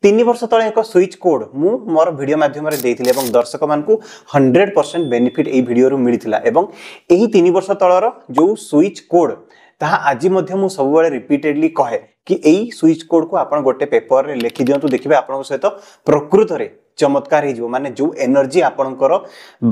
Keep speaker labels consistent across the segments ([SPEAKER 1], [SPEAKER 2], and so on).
[SPEAKER 1] 3 वर्ष तले एक स्विच कोड मु मोर वीडियो माध्यम रे देइथिले एवं दर्शक मान को 100% बेनिफिट ए वीडियो रु मिलिथिला एवं एही 3 वर्ष तलर जो स्विच कोड ताहा आज मध्य मु सब बेले रिपीटेडली कहे कि एही स्विच कोड को आपण गोटे पेपर रे लिखि दियंतु देखिबे आपण सहित प्रकृत रे चमत्कार हो माने जो एनर्जी आपणकर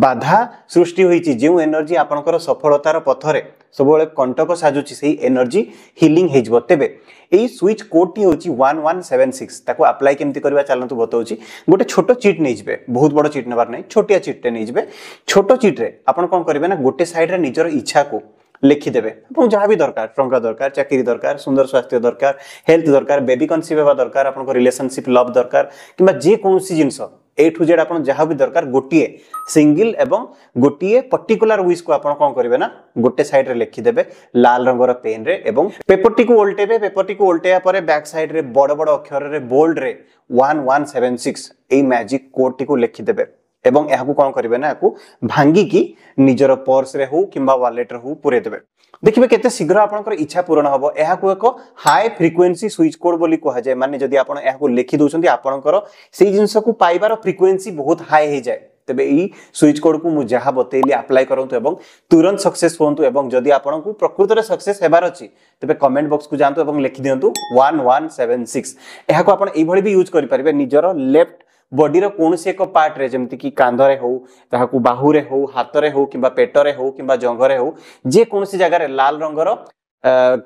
[SPEAKER 1] बाधा सृष्टि होईची जो एनर्जी आपणकर सफलतार पथरे सब कंटक साजुची से एनर्जी हिलिंग हेजबो तेबे एई स्विच कोड टी होची 1176 ताको अप्लाई केमती करबा चलंतु बताउची गोटे छोटो चीट नै जबे बहुत बड़ चीट नबार नै छोटिया चीट नै जबे छोटो चीट रे आपण कोन करबे ना गोटे साइड रे निजर इच्छा को लिखि देबे अपन जहां भी दरकार टंका दरकार चाकरी दरकार सुंदर स्वास्थ्य दरकार हेल्थ दरकार बेबी कन्सीव हेबा दरकार अपन को रिलेशनशिप लव दरकार किबा जे कोनसी जिंस ए टू जेड अपन जहां भी दरकार गोटिए सिंगल एवं गोटिए पर्टिकुलर विश को अपन कोन करिवे ना गोटे साइड रे लिखि देबे लाल रंगर पेन रे एवं पेपर टी को उल्टेबे पेपर टी को उल्टेया परे बैक साइड रे बड़ बड़ अक्षर रे बोल्ड रे 1176 ए मैजिक कोड टी को लिखि देबे एवं एहाकू कोन करिवे ना एहाकू भांगी की निजर पर्स रे हो किबा वॉलेट रे हो पुरे देबे देखिबे केते शीघ्र आपनकर इच्छा पूर्ण हबो एहाकू एक हाई फ्रीक्वेंसी स्विच कोड बोली कहा जाय माने जदी आपण एहाकू लिखि दोछंती आपनकर सेही जिंस को पाइबार फ्रीक्वेंसी बहुत हाई हे जाय तबे ई स्विच कोड को मु जहा बतेली अप्लाई करंतु एवं तुरंत सक्सेस होंतु एवं जदी आपनकू प्रकृत रे सक्सेस हेबार अछि तबे कमेंट बॉक्स को जानतु एवं लिखि दियंतु 1176 एहाकू आपण एई भली भी यूज करि परिबे निजर लेफ्ट बॉडी रो कोनसे एक पार्ट रे जेमति की कांध रे हो ताहाकू बाहु रे हो हाथ रे हो किबा पेट रे हो किबा जंघ रे हो जे कोनसी जगह रे लाल रंगर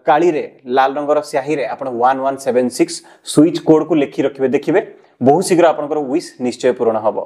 [SPEAKER 1] काली रे लाल रंगर स्याही रे आपण 1176 स्विच कोड को लिखि रखिबे देखिबे बहुत शीघ्र आपनकर विश निश्चय पूर्ण हबो।